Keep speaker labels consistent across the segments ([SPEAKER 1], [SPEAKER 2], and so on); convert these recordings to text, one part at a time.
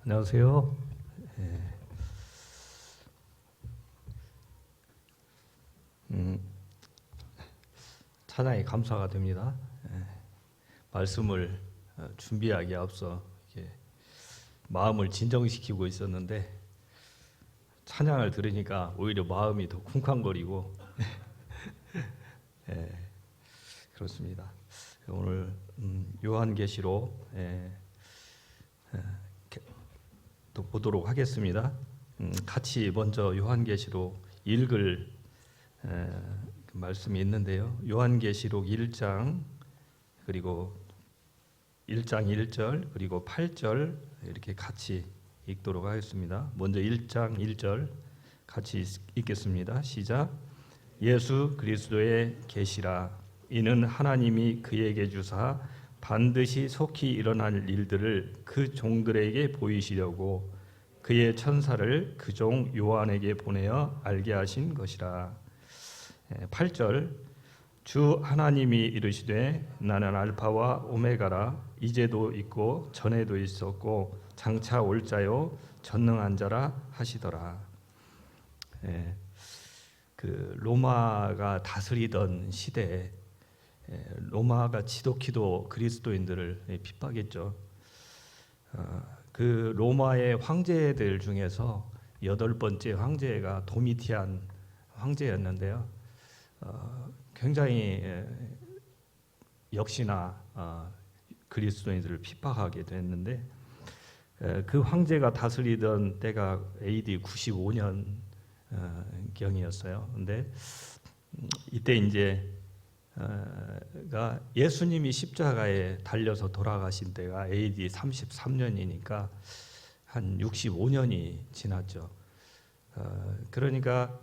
[SPEAKER 1] 안녕하세요. 예. 찬양에 감사가 됩니다. 말씀을 준비하기에 앞서 이렇게 마음을 진정시키고 있었는데 찬양을 들으니까 오히려 마음이 더 쿵쾅거리고 그렇습니다. 오늘 요한계시록 또 보도록 하겠습니다. 같이 먼저 요한계시록 읽을 말씀이 있는데요. 요한계시록 1장 그리고 1장 1절 그리고 8절 이렇게 같이 읽도록 하겠습니다. 먼저 1장 1절 같이 읽겠습니다. 시작. 예수 그리스도의 계시라. 이는 하나님이 그에게 주사 반드시 속히 일어날 일들을 그 종들에게 보이시려고 그의 천사를 그 종 요한에게 보내어 알게 하신 것이라. 8절. 주 하나님이 이르시되 나는 알파와 오메가라. 이제도 있고 전에도 있었고 장차 올 자요 전능한 자라 하시더라. 그 로마가 다스리던 시대에 로마가 지독히도 그리스도인들을 핍박했죠. 그 로마의 황제들 중에서 8번째 황제가 도미티안 황제였는데요. 굉장히 역시나 그리스도인들을 핍박하게 됐는데 그 황제가 다스리던 때가 AD 95년 경이었어요. 근데 이때 이제 가 예수님이 십자가에 달려서 돌아가신 때가 AD 33년이니까 한 65년이 지났죠. 그러니까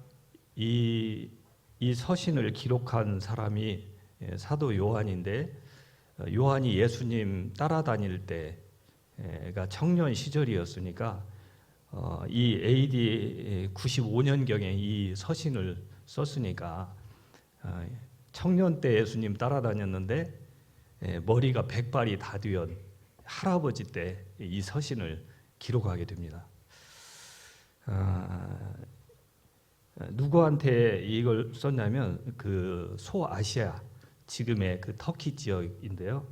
[SPEAKER 1] 이 서신을 기록한 사람이 사도 요한인데 요한이 예수님 따라다닐 때가 청년 시절이었으니까 이 AD 95년경에 이 서신을 썼으니까 청년 때 예수님 따라다녔는데 머리가 백발이 다 되었 할아버지 때 이 서신을 기록하게 됩니다. 누구한테 이걸 썼냐면 그 소아시아 지금의 그 터키 지역인데요.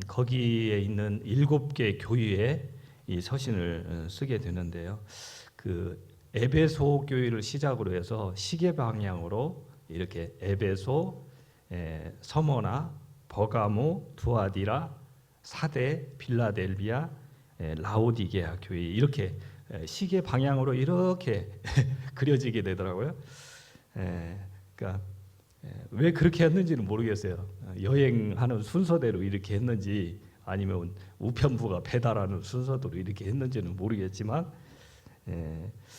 [SPEAKER 1] 거기에 있는 7개 교회에 이 서신을 쓰게 되는데요. 그 에베소 교회를 시작으로 해서 시계 방향으로 이렇게 에베소, 서머나, 버가모, 두아디라, 사대, 빌라델비아, 라오디게아 교회 이렇게 시계 방향으로 이렇게 그려지게 되더라고요. 그러니까 왜 그렇게 했는지는 모르겠어요. 여행하는 순서대로 이렇게 했는지 아니면 우편부가 배달하는 순서대로 이렇게 했는지는 모르겠지만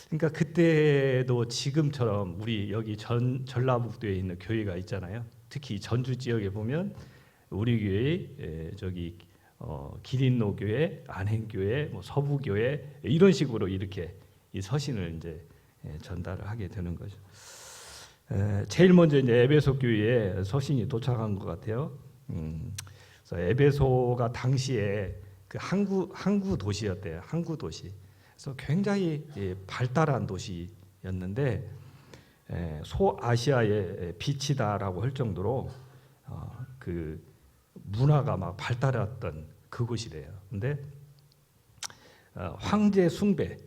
[SPEAKER 1] 그러니까 그때도 지금처럼 우리 여기 전라북도에 있는 교회가 있잖아요. 특히 전주 지역에 보면 우리 교회 저기 기린로 교회, 안행교회, 뭐 서부교회 이런 식으로 이렇게 이 서신을 이제 전달을 하게 되는 거죠. 제일 먼저 이제 에베소 교회에 서신이 도착한 것 같아요. 그래서 에베소가 당시에 그 항구 도시였대요. 항구 도시. 그래서 굉장히 발달한 도시였는데 소아시아의 빛이다라고 할 정도로 그 문화가 막 발달했던 그곳이래요. 근데 황제 숭배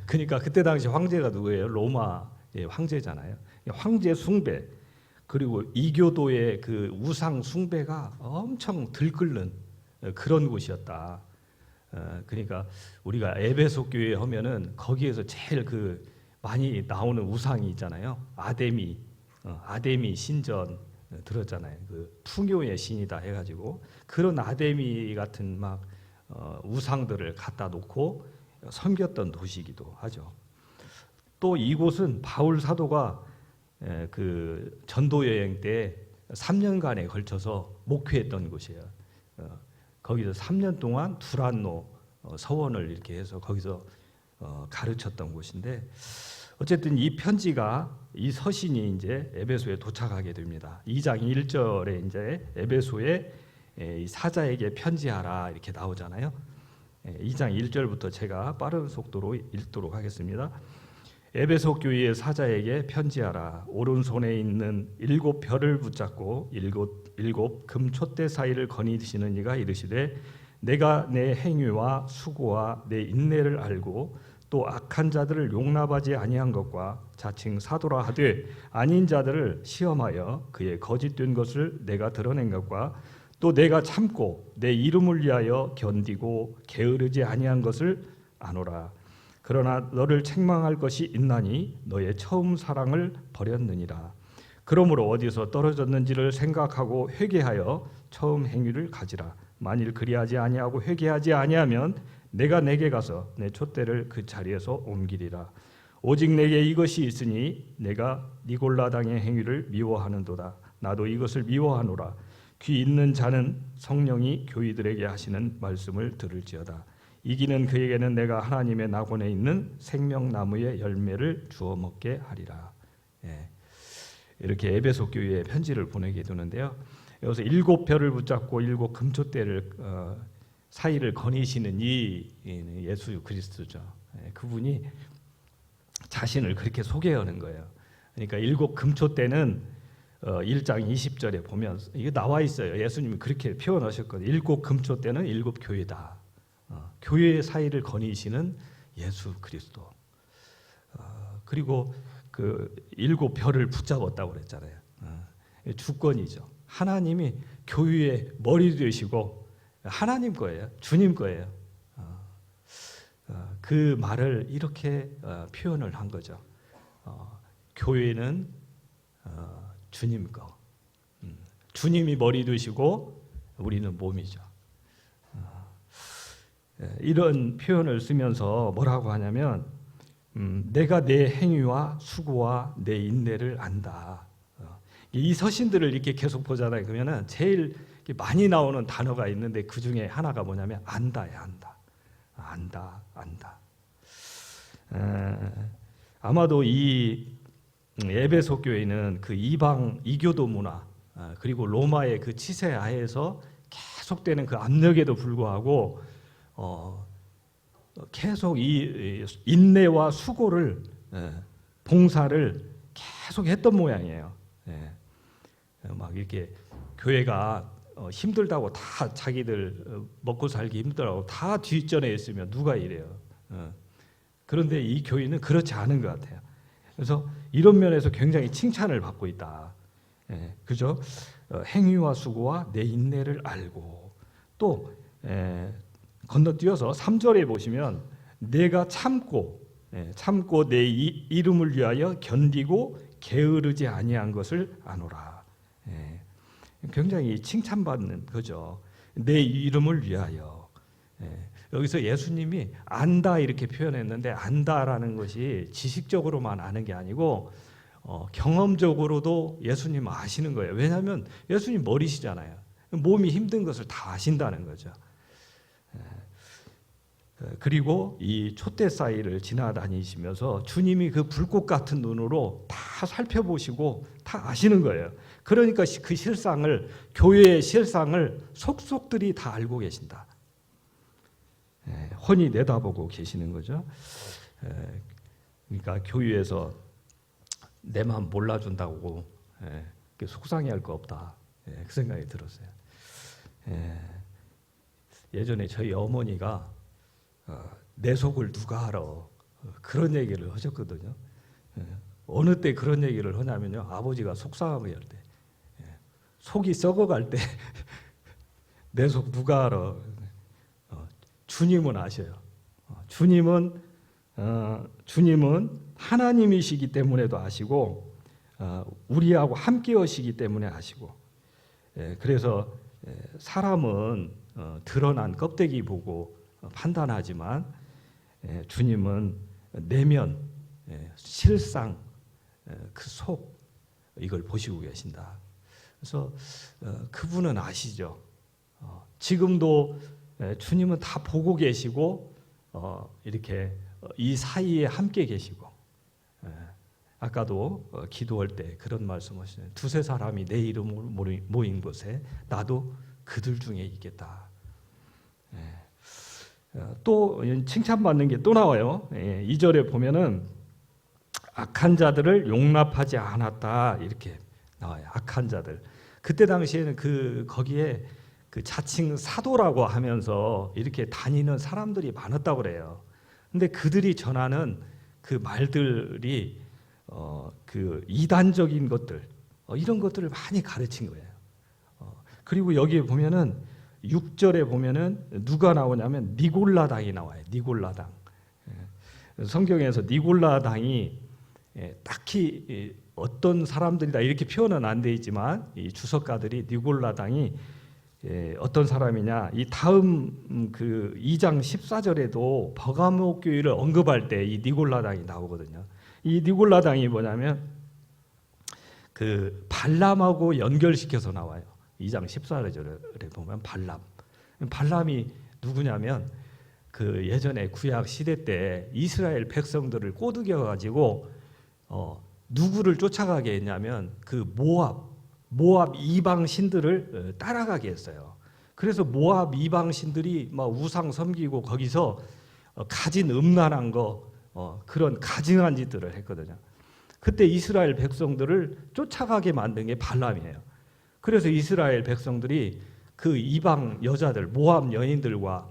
[SPEAKER 1] 그러니까 그때 당시 황제가 누구예요? 로마 황제잖아요. 황제 숭배 그리고 이교도의 그 우상 숭배가 엄청 들끓는 그런 곳이었다. 그러니까 우리가 에베소 교회 하면은 거기에서 제일 그 많이 나오는 우상이 있잖아요. 아데미 신전 들었잖아요. 그 풍요의 신이다 해가지고 그런 아데미 같은 막 우상들을 갖다 놓고 섬겼던 도시이기도 하죠. 또 이곳은 바울 사도가 그 전도 여행 때 3년간에 걸쳐서 목회했던 곳이에요. 거기서 3년 동안 두란노 서원을 이렇게 해서 거기서 가르쳤던 곳인데 어쨌든 이 편지가 이 서신이 이제 에베소에 도착하게 됩니다. 2장 1절에 이제 에베소에 사자에게 편지하라 이렇게 나오잖아요. 2장 1절부터 제가 빠른 속도로 읽도록 하겠습니다. 에베소 교회의 사자에게 편지하라. 오른손에 있는 7별을 붙잡고 일곱 금촛대 사이를 거니시는 이가 이르시되 내가 내 행위와 수고와 내 인내를 알고 또 악한 자들을 용납하지 아니한 것과 자칭 사도라 하되 아닌 자들을 시험하여 그의 거짓된 것을 내가 드러낸 것과 또 내가 참고 내 이름을 위하여 견디고 게으르지 아니한 것을 아노라. 그러나 너를 책망할 것이 있나니 너의 처음 사랑을 버렸느니라. 그러므로 어디서 떨어졌는지를 생각하고 회개하여 처음 행위를 가지라. 만일 그리하지 아니하고 회개하지 아니하면 내가 내게 가서 내 촛대를 그 자리에서 옮기리라. 오직 내게 이것이 있으니 내가 니골라당의 행위를 미워하는도다. 나도 이것을 미워하노라. 귀 있는 자는 성령이 교회들에게 하시는 말씀을 들을지어다. 이기는 그에게는 내가 하나님의 낙원에 있는 생명나무의 열매를 주어 먹게 하리라. 이렇게 에베소 교회에 편지를 보내게 되는데요. 여기서 7별을 붙잡고 7 금촛대를 사이를 거니시는 이 예수 그리스도죠. 그분이 자신을 그렇게 소개하는 거예요. 그러니까 7 금촛대는 1장 20절에 보면 이게 나와 있어요. 예수님이 그렇게 표현하셨거든요. 7 금촛대는 7 교회다. 교회의 사이를 거니시는 예수 그리스도. 그리고 그 7별을 붙잡았다고 그랬잖아요. 주권이죠. 하나님이 교회의 머리 되시고 하나님 거예요. 주님 거예요. 그 말을 이렇게 표현을 한 거죠. 교회는 주님 거. 주님이 머리 되시고 우리는 몸이죠. 이런 표현을 쓰면서 뭐라고 하냐면 내가 내 행위와 수고와 내 인내를 안다. 이 서신들을 이렇게 계속 보잖아요. 그러면은 제일 많이 나오는 단어가 있는데 그 중에 하나가 뭐냐면 안다야, 안다. 아마도 이 에베소 교회는 그 이방 이교도 문화 그리고 로마의 그 치세 하에서 계속되는 그 압력에도 불구하고 계속 이 인내와 수고를 봉사를 계속 했던 모양이에요. 막 이렇게 교회가 힘들다고 다 자기들 먹고 살기 힘들다고 다 뒷전에 있으면 누가 이래요. 그런데 이 교회는 그렇지 않은 것 같아요. 그래서 이런 면에서 굉장히 칭찬을 받고 있다. 그죠? 행위와 수고와 내 인내를 알고 또 건너뛰어서 3절에 보시면 내가 참고 내 이름을 위하여 견디고 게으르지 아니한 것을 아노라. 굉장히 칭찬받는 거죠. 내 이름을 위하여. 여기서 예수님이 안다 이렇게 표현했는데 안다라는 것이 지식적으로만 아는 게 아니고 경험적으로도 예수님 아시는 거예요. 왜냐하면 예수님 머리시잖아요. 몸이 힘든 것을 다 아신다는 거죠. 그리고 이 촛대 사이를 지나다니시면서 주님이 그 불꽃 같은 눈으로 다 살펴보시고 다 아시는 거예요. 그러니까 그 실상을 교회의 실상을 속속들이 다 알고 계신다. 훤히 내다보고 계시는 거죠. 그러니까 교회에서 내 마음 몰라준다고 속상해할 거 없다. 그 생각이 들었어요. 예전에 저희 어머니가 내 속을 누가 알아 그런 얘기를 하셨거든요. 어느 때 그런 얘기를 하냐면요, 아버지가 속상하게 할 때, 속이 썩어갈 때 내 속 누가 알아. 주님은 아셔요. 주님은 하나님이시기 때문에도 아시고 우리하고 함께 하시기 때문에 아시고, 그래서 사람은 드러난 껍데기 보고 판단하지만 주님은 내면 실상 그 속 이걸 보시고 계신다. 그래서 그분은 아시죠. 지금도 주님은 다 보고 계시고 이렇게 이 사이에 함께 계시고, 아까도 기도할 때 그런 말씀하시네요. 2-3 사람이 내 이름으로 모인 곳에 나도 그들 중에 있겠다. 또 칭찬받는 게 또 나와요. 2절에 보면은 악한 자들을 용납하지 않았다 이렇게 나와요. 악한 자들. 그때 당시에는 거기에 그 자칭 사도라고 하면서 이렇게 다니는 사람들이 많았다고 그래요. 근데 그들이 전하는 그 말들이 그 이단적인 것들 이런 것들을 많이 가르친 거예요. 그리고 여기에 보면은 6절에 보면은 누가 나오냐면 니골라당이 나와요. 니골라당. 성경에서 니골라당이 딱히 어떤 사람들이다 이렇게 표현은 안 돼 있지만 이 주석가들이 니골라당이 어떤 사람이냐 이 다음 그 2장 14절에도 버가모 교회를 언급할 때 이 니골라당이 나오거든요. 이 니골라당이 뭐냐면 그 발람하고 연결시켜서 나와요. 2장 14절에 보면 발람이 누구냐면 그 예전에 구약 시대 때 이스라엘 백성들을 꼬드겨 가지고 누구를 쫓아가게 했냐면 그 모압 이방 신들을 따라가게 했어요. 그래서 모압 이방 신들이 막 우상 섬기고 거기서 가진 음란한 거 그런 가증한 짓들을 했거든요. 그때 이스라엘 백성들을 쫓아가게 만든 게 발람이에요. 그래서 이스라엘 백성들이 그 이방 여자들 모압 여인들과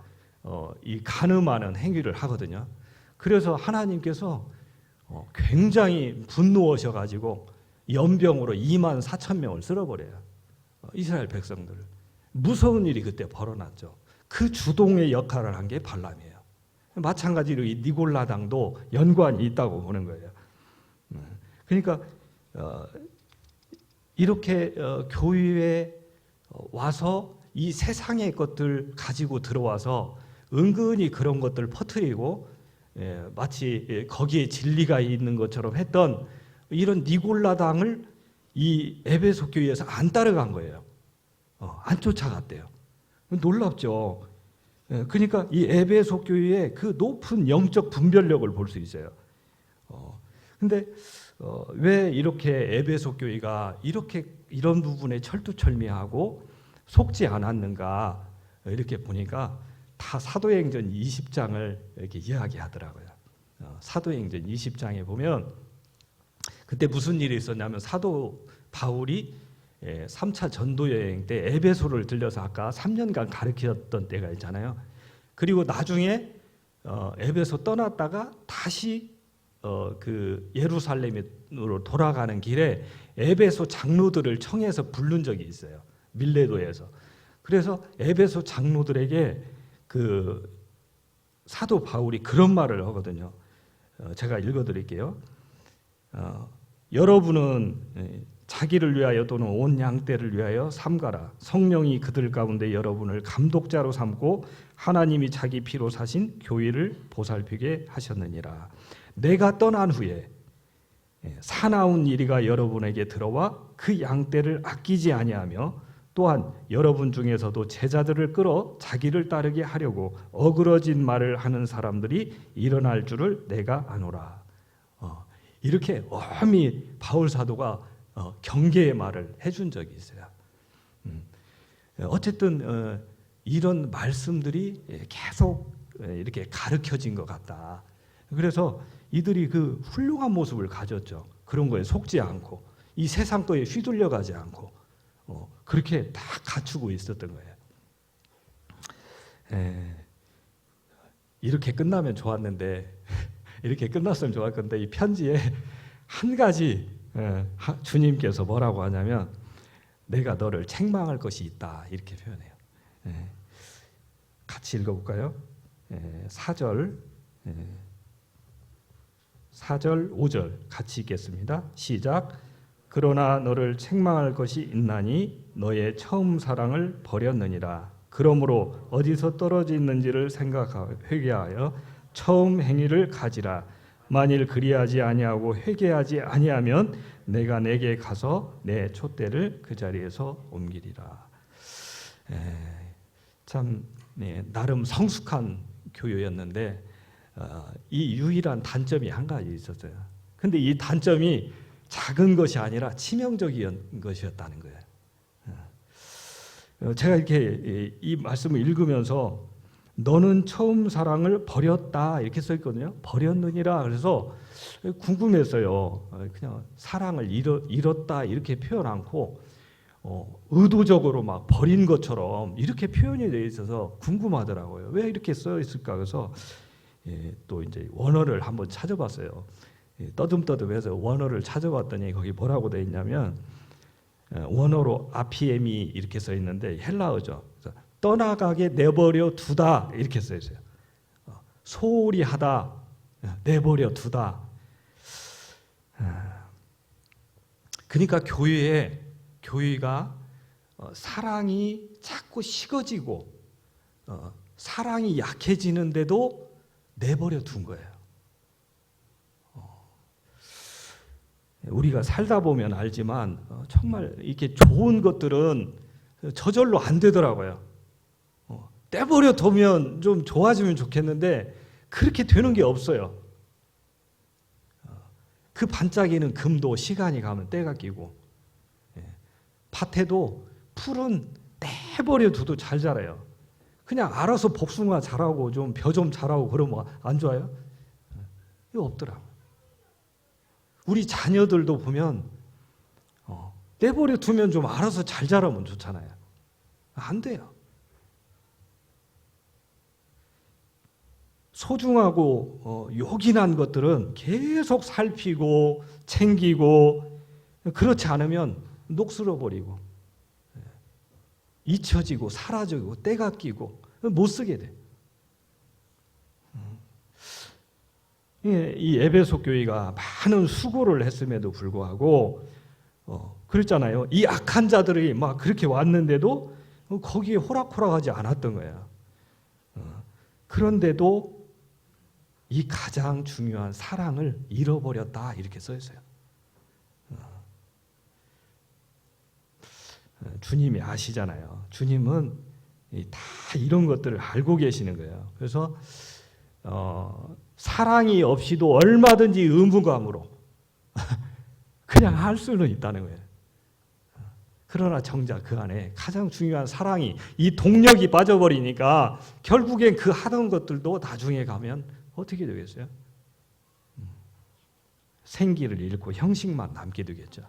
[SPEAKER 1] 이 간음하는 행위를 하거든요. 그래서 하나님께서 굉장히 분노하셔가지고 연병으로 2만 4천 명을 쓸어버려요. 이스라엘 백성들을. 무서운 일이 그때 벌어났죠. 그 주동의 역할을 한 게 발람이에요. 마찬가지로 이 니골라당도 연관이 있다고 보는 거예요. 그러니까 이렇게 교회에 와서 이 세상의 것들 가지고 들어와서 은근히 그런 것들 퍼뜨리고 마치 거기에 진리가 있는 것처럼 했던 이런 니골라당을 이 에베소 교회에서 안 따라간 거예요. 안 쫓아갔대요. 놀랍죠. 그러니까 이 에베소 교회의 그 높은 영적 분별력을 볼 수 있어요. 근데 왜 이렇게 에베소 교회가 이렇게 이런 부분에 철두철미하고 속지 않았는가 이렇게 보니까 다 사도행전 20장을 이렇게 이야기하더라고요. 사도행전 20장에 보면 그때 무슨 일이 있었냐면 사도 바울이 3차 전도 여행 때 에베소를 들려서 아까 3년간 가르쳤던 때가 있잖아요. 그리고 나중에 에베소 떠났다가 다시 그 예루살렘으로 돌아가는 길에 에베소 장로들을 청해서 부른 적이 있어요. 밀레도에서. 그래서 에베소 장로들에게 그 사도 바울이 그런 말을 하거든요. 제가 읽어드릴게요. 여러분은 자기를 위하여 또는 온 양떼를 위하여 삼가라. 성령이 그들 가운데 여러분을 감독자로 삼고 하나님이 자기 피로 사신 교회를 보살피게 하셨느니라. 내가 떠난 후에 사나운 이리가 여러분에게 들어와 그 양떼를 아끼지 아니하며 또한 여러분 중에서도 제자들을 끌어 자기를 따르게 하려고 어그러진 말을 하는 사람들이 일어날 줄을 내가 아노라. 이렇게 엄히 바울 사도가 경계의 말을 해준 적이 있어요. 어쨌든 이런 말씀들이 계속 이렇게 가르쳐진 것 같다. 그래서 이들이 그 훌륭한 모습을 가졌죠. 그런 거에 속지 않고 이 세상 거에 휘둘려가지 않고 그렇게 다 갖추고 있었던 거예요. 이렇게 끝나면 좋았는데 이렇게 끝났으면 좋을 건데 이 편지에 한 가지 주님께서 뭐라고 하냐면 내가 너를 책망할 것이 있다 이렇게 표현해요. 같이 읽어볼까요? 4절 5절 같이 읽겠습니다. 시작. 그러나 너를 책망할 것이 있나니 너의 처음 사랑을 버렸느니라. 그러므로 어디서 떨어졌는지를 생각하여 회개하여 처음 행위를 가지라. 만일 그리하지 아니하고 회개하지 아니하면 내가 내게 가서 내 촛대를 그 자리에서 옮기리라. 참 나름 성숙한 교회였는데 이 유일한 단점이 한 가지 있었어요. 근데 이 단점이 작은 것이 아니라 치명적인 것이었다는 거예요. 제가 이렇게 이 말씀을 읽으면서 너는 처음 사랑을 버렸다 이렇게 써 있거든요. 버렸느니라. 그래서 궁금했어요. 그냥 사랑을 잃었다 이렇게 표현 않고 의도적으로 막 버린 것처럼 이렇게 표현이 되어 있어서 궁금하더라고요. 왜 이렇게 써 있을까? 그래서 또 이제 원어를 한번 찾아봤어요. 떠듬떠듬해서 원어를 찾아봤더니 거기 뭐라고 되어 있냐면 원어로 아피엠이 이렇게 써 있는데 헬라어죠. 떠나가게 내버려 두다 이렇게 써 있어요. 소홀히 하다, 내버려 두다. 그러니까 교회가 사랑이 자꾸 식어지고 사랑이 약해지는데도 내버려 둔 거예요. 우리가 살다 보면 알지만 정말 이렇게 좋은 것들은 저절로 안 되더라고요. 내버려 두면 좀 좋아지면 좋겠는데 그렇게 되는 게 없어요. 그 반짝이는 금도 시간이 가면 때가 끼고, 밭에도 풀은 내버려 둬도 잘 자라요. 그냥 알아서 복숭아 자라고 좀 벼 좀 자라고 그러면 안 좋아요? 이거 없더라고요. 우리 자녀들도 보면 내버려 두면 좀 알아서 잘 자라면 좋잖아요. 안 돼요. 소중하고 요긴한 것들은 계속 살피고 챙기고, 그렇지 않으면 녹슬어 버리고 잊혀지고 사라지고 때가 끼고 못 쓰게 돼. 이 에베소 교회가 많은 수고를 했음에도 불구하고 그랬잖아요. 이 악한 자들이 막 그렇게 왔는데도 거기에 호락호락하지 않았던 거예요. 그런데도 이 가장 중요한 사랑을 잃어버렸다 이렇게 써 있어요. 주님이 아시잖아요. 주님은 다 이런 것들을 알고 계시는 거예요. 그래서 사랑이 없이도 얼마든지 의무감으로 그냥 할 수는 있다는 거예요. 그러나 정작 그 안에 가장 중요한 사랑이, 이 동력이 빠져버리니까 결국엔 그 하던 것들도 나중에 가면 어떻게 되겠어요? 생기를 잃고 형식만 남게 되겠죠.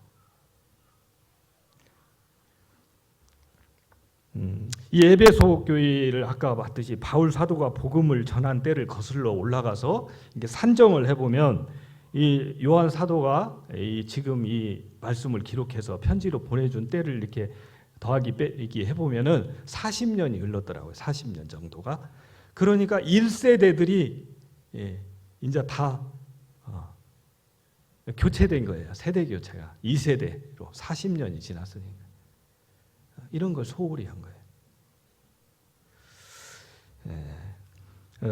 [SPEAKER 1] 이 에베소 교회를 아까 봤듯이 바울 사도가 복음을 전한 때를 거슬러 올라가서 이게 산정을 해보면 이 요한 사도가 지금 이 말씀을 기록해서 편지로 보내준 때를 이렇게 더하기 빼기 해보면은 40년이 흘렀더라고요. 40년 정도가. 그러니까 1세대들이 이제 다 교체된 거예요. 세대 교체가 2세대로 40년이 지났으니까. 이런 걸 소홀히 한 거예요.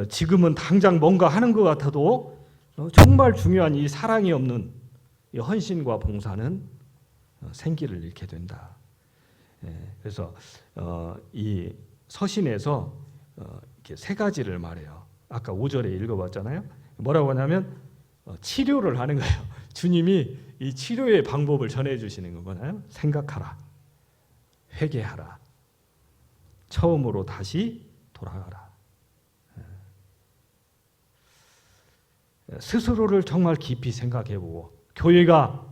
[SPEAKER 1] 지금은 당장 뭔가 하는 것 같아도 정말 중요한 이 사랑이 없는 이 헌신과 봉사는 생기를 잃게 된다. 그래서 이 서신에서 이렇게 세 가지를 말해요. 아까 5절에 읽어봤잖아요. 뭐라고 하냐면 치료를 하는 거예요. 주님이 이 치료의 방법을 전해주시는 거잖아요. 생각하라, 회개하라, 처음으로 다시 돌아가라. 스스로를 정말 깊이 생각해보고 교회가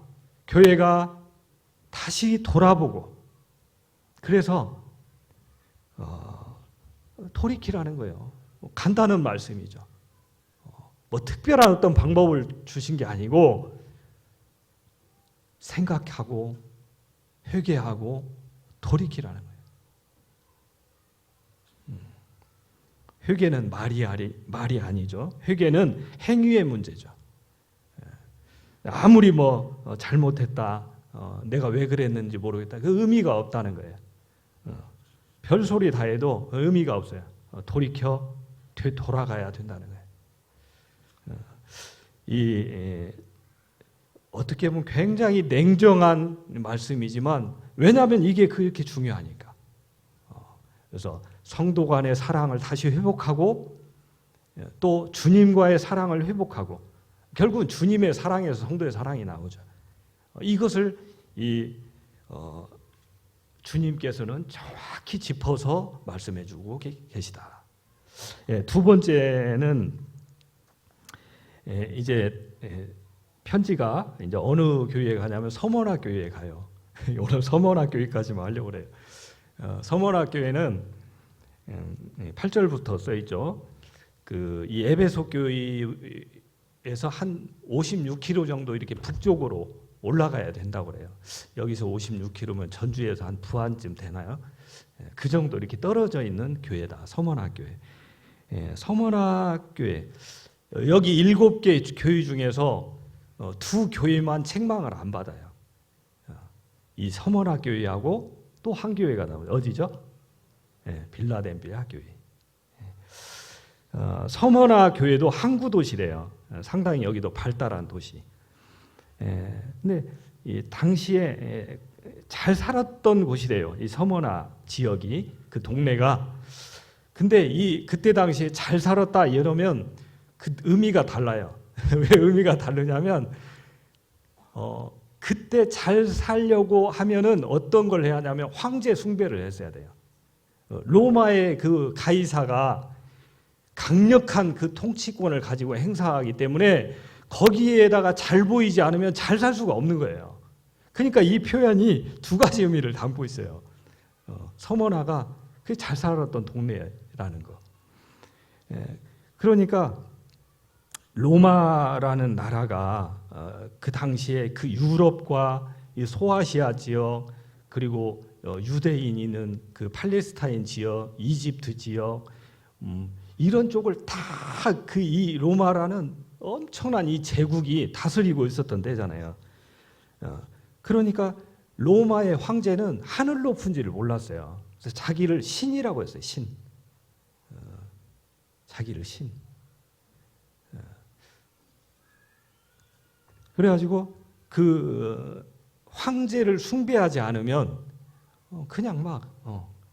[SPEAKER 1] 다시 돌아보고, 그래서 돌이키라는 거예요. 간단한 말씀이죠. 뭐 특별한 어떤 방법을 주신 게 아니고 생각하고 회개하고 돌이키라는 거예요. 회개는 말이 아니죠. 회개는 행위의 문제죠. 아무리 뭐 잘못했다, 내가 왜 그랬는지 모르겠다, 그 의미가 없다는 거예요. 별소리 다 해도 의미가 없어요. 돌이켜 돌아가야 된다는 거예요. 어떻게 보면 굉장히 냉정한 말씀이지만, 왜냐하면 이게 그렇게 중요하니까. 그래서 성도 간의 사랑을 다시 회복하고, 또 주님과의 사랑을 회복하고, 결국은 주님의 사랑에서 성도의 사랑이 나오죠. 이것을 주님께서는 정확히 짚어서 말씀해주고 계시다. 두 번째는 이제 편지가 이제 어느 교회에 가냐면 서머나 교회에 가요. 오늘 서머나 교회까지만 하려고 그래요. 서머나 교회는 8절부터 써 있죠. 이 에베소 교회에서 한 56km 정도 이렇게 북쪽으로 올라가야 된다고 그래요. 여기서 56km면 전주에서 한 부안쯤 되나요? 그 정도 이렇게 떨어져 있는 교회다. 서머나 교회. 서머나 교회. 여기 7개 교회 중에서 2교회만 책망을 안 받아요. 이 서머나 교회하고 또 한 교회가 나와요. 어디죠? 빌라델피아 교회. 서머나 교회도 항구 도시래요. 상당히 여기도 발달한 도시. 근데 이 당시에 잘 살았던 곳이래요. 이 서머나 지역이, 그 동네가. 근데 그때 당시에 잘 살았다 이러면 그 의미가 달라요. 왜 의미가 다르냐면 그때 잘 살려고 하면은 어떤 걸 해야 하냐면 황제 숭배를 했어야 돼요. 로마의 그 가이사가 강력한 그 통치권을 가지고 행사하기 때문에 거기에다가 잘 보이지 않으면 잘 살 수가 없는 거예요. 그러니까 이 표현이 두 가지 의미를 담고 있어요. 서머나가 그 잘 살았던 동네라는 거. 그러니까 로마라는 나라가 그 당시에 그 유럽과 이 소아시아 지역, 그리고 유대인이 있는 그 팔레스타인 지역, 이집트 지역, 이런 쪽을 다 그 이 로마라는 엄청난 이 제국이 다스리고 있었던 때잖아요. 그러니까 로마의 황제는 하늘 높은지를 몰랐어요. 그래서 자기를 신이라고 했어요. 신. 자기를 신. 그래가지고 그 황제를 숭배하지 않으면 그냥 막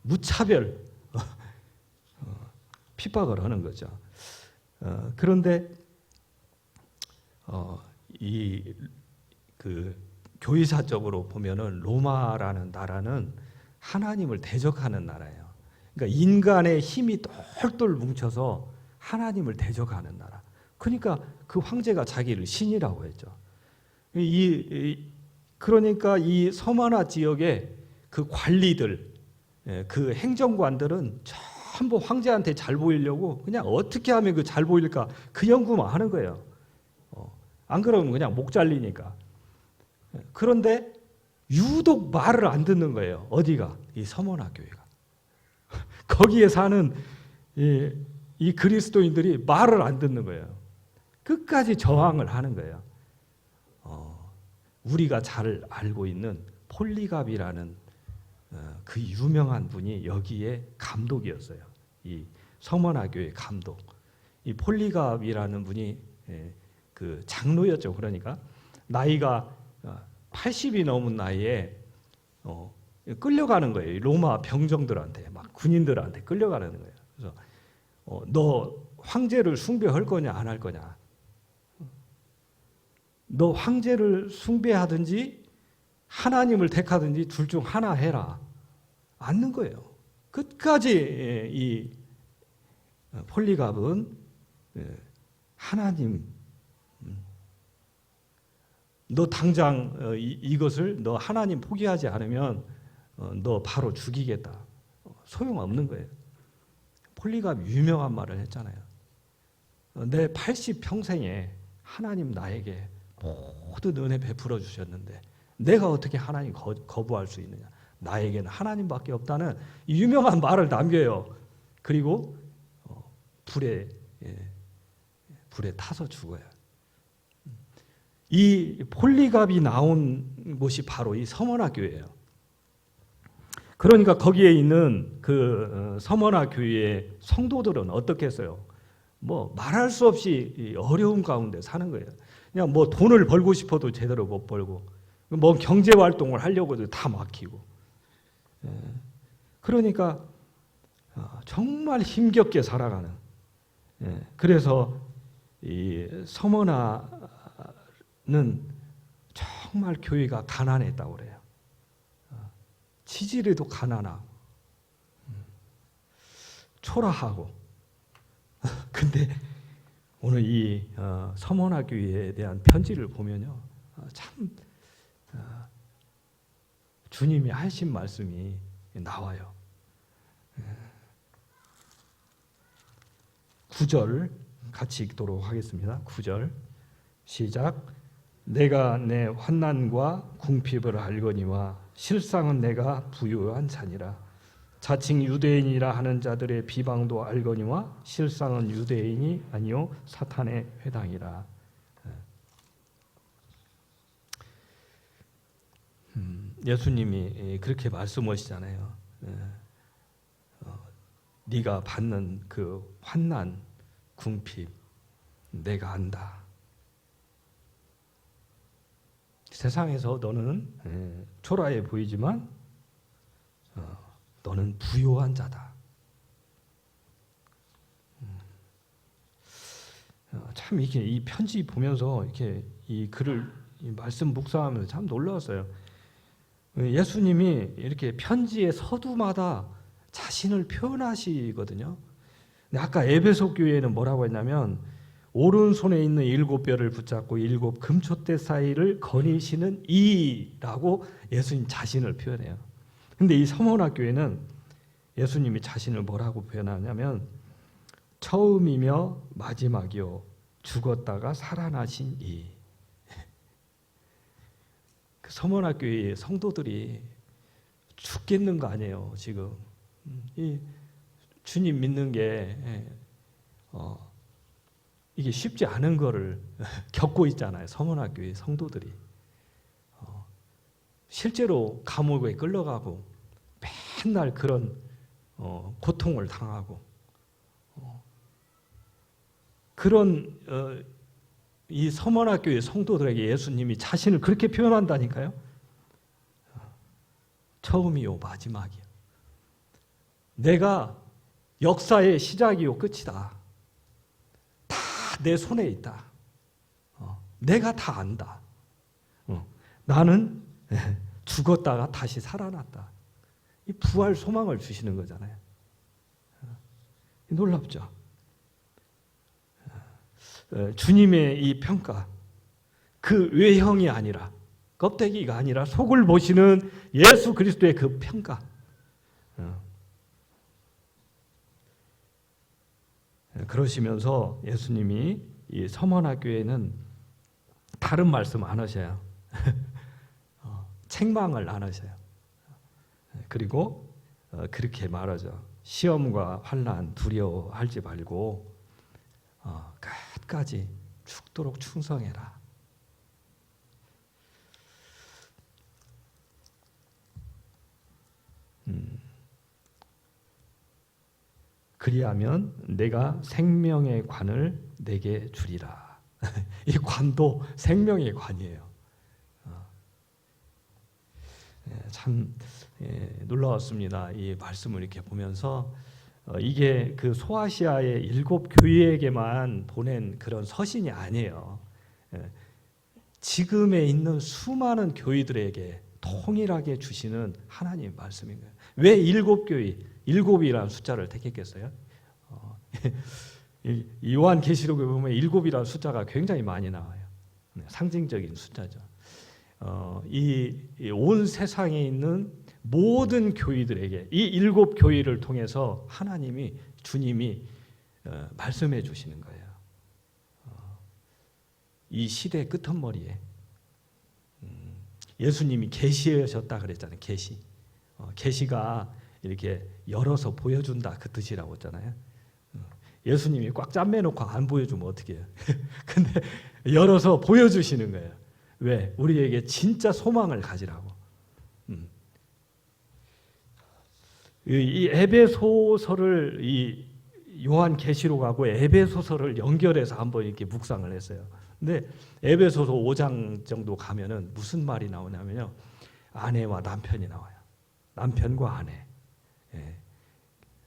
[SPEAKER 1] 무차별 핍박을 하는 거죠. 그런데 이 그 교회사적으로 보면은 로마라는 나라는 하나님을 대적하는 나라예요. 그러니까 인간의 힘이 똘똘 뭉쳐서 하나님을 대적하는 나라. 그러니까 그 황제가 자기를 신이라고 했죠. 그러니까 이 서머나 지역의 그 관리들, 그 행정관들은 전부 황제한테 잘 보이려고 그냥 어떻게 하면 그 잘 보일까 그 연구만 하는 거예요. 안 그러면 그냥 목 잘리니까. 그런데 유독 말을 안 듣는 거예요. 어디가? 이 서머나 교회가. 거기에 사는 이 그리스도인들이 말을 안 듣는 거예요. 끝까지 저항을 하는 거예요. 우리가 잘 알고 있는 폴리갑이라는 그 유명한 분이 여기에 감독이었어요. 이 서머나 교회 감독. 이 폴리갑이라는 분이 그 장로였죠. 그러니까 나이가 80이 넘은 나이에 끌려가는 거예요. 로마 병정들한테, 막 군인들한테 끌려가는 거예요. 그래서 너 황제를 숭배할 거냐 안 할 거냐? 너 황제를 숭배하든지 하나님을 택하든지 둘 중 하나 해라. 않는 거예요. 끝까지 이 폴리갑은 하나님, 너 당장 이것을 너 하나님 포기하지 않으면 너 바로 죽이겠다. 소용없는 거예요. 폴리갑 유명한 말을 했잖아요. 내 80평생에 하나님 나에게 모든 은혜 베풀어 주셨는데 내가 어떻게 하나님 거부할 수 있느냐. 나에게는 하나님밖에 없다는 유명한 말을 남겨요. 그리고 불에 타서 죽어요. 이 폴리갑이 나온 곳이 바로 이 서머나 교회예요. 그러니까 거기에 있는 그 서머나 교회의 성도들은 어떻게 했어요? 뭐 말할 수 없이 어려움 가운데 사는 거예요. 그냥 뭐 돈을 벌고 싶어도 제대로 못 벌고, 뭐 경제 활동을 하려고도 다 막히고. 그러니까 정말 힘겹게 살아가는. 그래서 이 서머나는 정말 교회가 가난했다고 그래요. 치질에도 가난하고 초라하고 근데 오늘 이 서문화교회에 대한 편지를 보면요, 참 주님이 하신 말씀이 나와요. 9절 같이 읽도록 하겠습니다. 9절 시작. 내가 내 환난과 궁핍을 알거니와 실상은 내가 부유한 자니라. 자칭 유대인이라 하는 자들의 비방도 알거니와 실상은 유대인이 아니요 사탄의 회당이라. 예수님이 그렇게 말씀하시잖아요. 네가 받는 그 환난, 궁핍 내가 안다. 세상에서 너는 초라해 보이지만 너는 부요한 자다. 참 이렇게 이 편지 보면서 이렇게 이 글을 이 말씀 묵상하면서 참 놀라웠어요. 예수님이 이렇게 편지의 서두마다 자신을 표현하시거든요. 근데 아까 에베소 교회는 뭐라고 했냐면 오른손에 있는 7뼈를 붙잡고 7 금촛대 사이를 거니시는 이라고 예수님 자신을 표현해요. 근데 이 서문화 교회는 예수님이 자신을 뭐라고 표현하냐면 처음이며 마지막이요 죽었다가 살아나신 이. 그 서문화 교회의 성도들이 죽겠는 거 아니에요 지금. 이 주님 믿는 게 이게 쉽지 않은 거를 겪고 있잖아요. 서문화 교회 성도들이 실제로 감옥에 끌려가고 맨날 그런 고통을 당하고 그런 이 서문화 교회 성도들에게 예수님이 자신을 그렇게 표현한다니까요. 처음이요 마지막이요. 내가 역사의 시작이요 끝이다. 다 내 손에 있다. 내가 다 안다. 나는 죽었다가 다시 살아났다. 이 부활 소망을 주시는 거잖아요. 놀랍죠? 주님의 이 평가, 그 외형이 아니라 껍데기가 아니라 속을 보시는 예수 그리스도의 그 평가. 그러시면서 예수님이 이 서문화 교회는 다른 말씀 안 하셔요. 책망을 안 하셔요. 그리고 그렇게 말하죠. 시험과 환난 두려워하지 말고 끝까지 죽도록 충성해라. 그리하면 내가 생명의 관을 내게 주리라. 이 관도 생명의 관이에요. 참 놀라웠습니다. 이 말씀을 이렇게 보면서 이게 그 소아시아의 7 교회에게만 보낸 그런 서신이 아니에요. 지금에 있는 수많은 교회들에게 동일하게 주시는 하나님의 말씀인 거예요. 왜 7 교회, 7이라는 숫자를 택했겠어요? 요한계시록에 보면 7이라는 숫자가 굉장히 많이 나와요. 상징적인 숫자죠. 이 온 세상에 있는 모든 교회들에게 이 7 교회를 통해서 하나님이 주님이 말씀해 주시는 거예요. 이 시대 끄트머리에 예수님이 계시하셨다 그랬잖아요. 계시. 계시가 이렇게 열어서 보여준다 그 뜻이라고 했잖아요. 예수님이 꽉 잠매놓고 안 보여주면 어떻게 해요? 근데 열어서 보여주시는 거예요. 왜? 우리에게 진짜 소망을 가지라고. 이 에베소서를 이 요한계시록하고 에베소서를 연결해서 한번 이렇게 묵상을 했어요. 근데 에베소서 5장 정도 가면은 무슨 말이 나오냐면요. 아내와 남편이 나와요. 남편과 아내.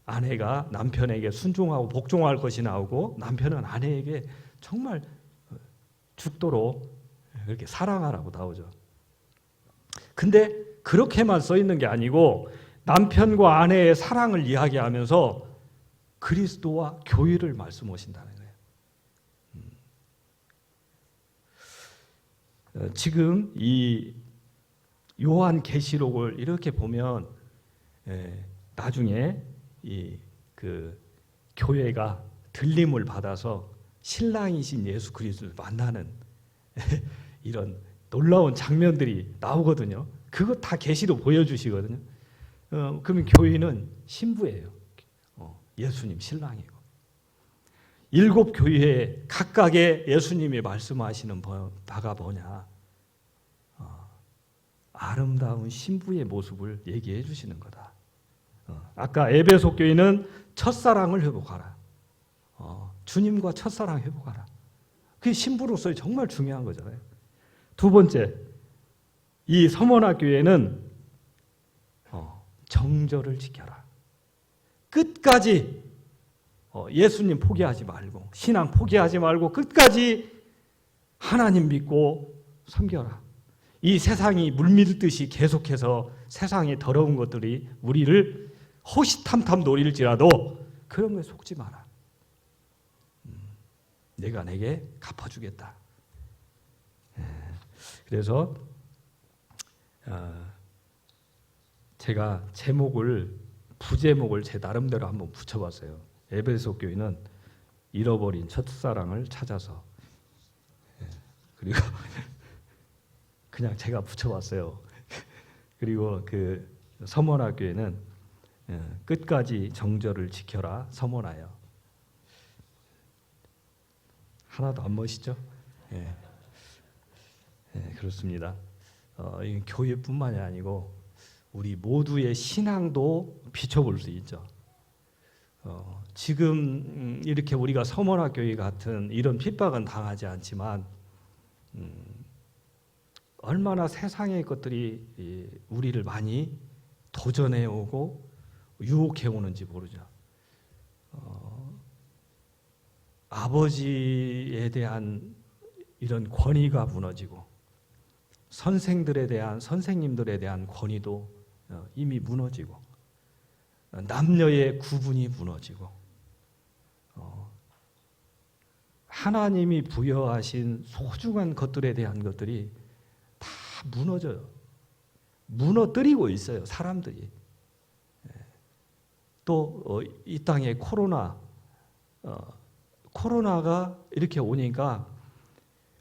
[SPEAKER 1] 아내가 남편에게 순종하고 복종할 것이 나오고 남편은 아내에게 정말 죽도록 그렇게 사랑하라고 나오죠. 근데 그렇게만 써 있는 게 아니고 남편과 아내의 사랑을 이야기하면서 그리스도와 교회를 말씀하신다는 거예요. 지금 이 요한계시록을 이렇게 보면 나중에 그 교회가 들림을 받아서 신랑이신 예수 그리스도를 만나는 이런 놀라운 장면들이 나오거든요. 그거 다 계시로 보여주시거든요. 그러면 교회는 신부예요. 예수님 신랑이고. 7 교회에 각각의 예수님이 말씀하시는 바가 뭐냐? 아름다운 신부의 모습을 얘기해 주시는 거다. 아까 에베소 교회는 첫사랑을 회복하라. 주님과 첫사랑 회복하라. 그게 신부로서 정말 중요한 거잖아요. 두 번째, 이 서머나 교회는 정절을 지켜라. 끝까지 예수님 포기하지 말고, 신앙 포기하지 말고 끝까지 하나님 믿고 섬겨라. 이 세상이 물밀듯이 계속해서 세상의 더러운 것들이 우리를 호시탐탐 노릴지라도 그런 거에 속지 마라. 내가 내게 갚아주겠다. 그래서 제가 부제목을 제 나름대로 한번 붙여봤어요. 에베소 교회는 잃어버린 첫사랑을 찾아서. 그리고 그냥 제가 붙여봤어요. 그리고 그 서머나 교회는 끝까지 정절을 지켜라 서머나요. 하나도 안 멋있죠? 그렇습니다. 이 교회뿐만이 아니고 우리 모두의 신앙도 비춰볼 수 있죠. 지금 이렇게 우리가 서머나 교회 같은 이런 핍박은 당하지 않지만 얼마나 세상의 것들이 우리를 많이 도전해 오고 유혹해 오는지 모르죠. 아버지에 대한 이런 권위가 무너지고 선생님들에 대한 권위도 이미 무너지고 남녀의 구분이 무너지고 하나님이 부여하신 소중한 것들에 대한 것들이 다 무너져요. 무너뜨리고 있어요, 사람들이. 또 이 땅에 코로나가 이렇게 오니까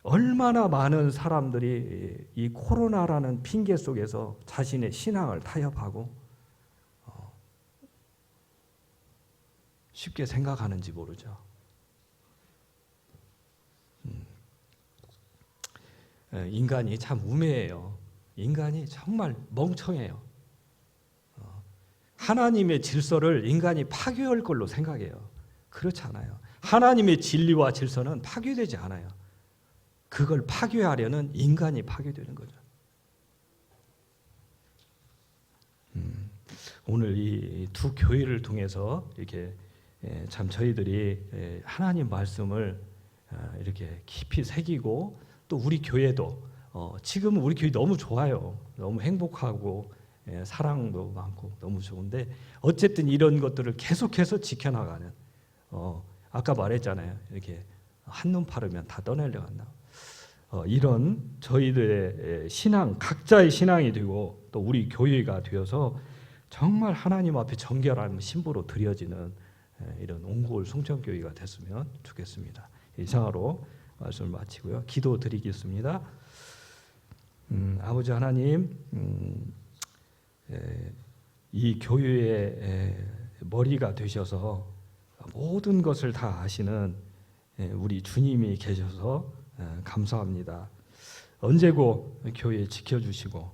[SPEAKER 1] 얼마나 많은 사람들이 이 코로나라는 핑계 속에서 자신의 신앙을 타협하고 쉽게 생각하는지 모르죠. 인간이 참 우매해요. 인간이 정말 멍청해요. 하나님의 질서를 인간이 파괴할 걸로 생각해요. 그렇지 않아요. 하나님의 진리와 질서는 파괴되지 않아요. 그걸 파괴하려는 인간이 파괴되는 거죠. 오늘 이 두 교회를 통해서 이렇게 참 저희들이 하나님 말씀을 이렇게 깊이 새기고 또 우리 교회도 지금 우리 교회 너무 좋아요. 너무 행복하고 사랑도 많고 너무 좋은데 어쨌든 이런 것들을 계속해서 지켜나가는 아까 말했잖아요. 이렇게 한눈 파르면 다 떠내려 간다. 이런 저희들의 신앙, 각자의 신앙이 되고 또 우리 교회가 되어서 정말 하나님 앞에 정결한 신부로 드려지는 이런 옹골 송천교회가 됐으면 좋겠습니다. 이상으로 말씀을 마치고요. 기도 드리겠습니다. 아버지 하나님, 이 교회의 머리가 되셔서 모든 것을 다 아시는 우리 주님이 계셔서 감사합니다. 언제고 교회 지켜주시고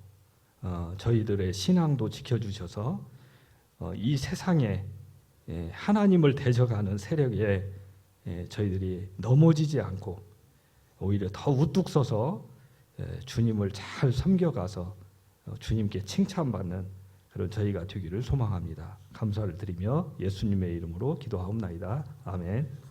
[SPEAKER 1] 저희들의 신앙도 지켜주셔서 이 세상에 하나님을 대적하는 세력에 저희들이 넘어지지 않고 오히려 더 우뚝 서서 주님을 잘 섬겨가서 주님께 칭찬받는 그런 저희가 되기를 소망합니다. 감사를 드리며 예수님의 이름으로 기도하옵나이다. 아멘.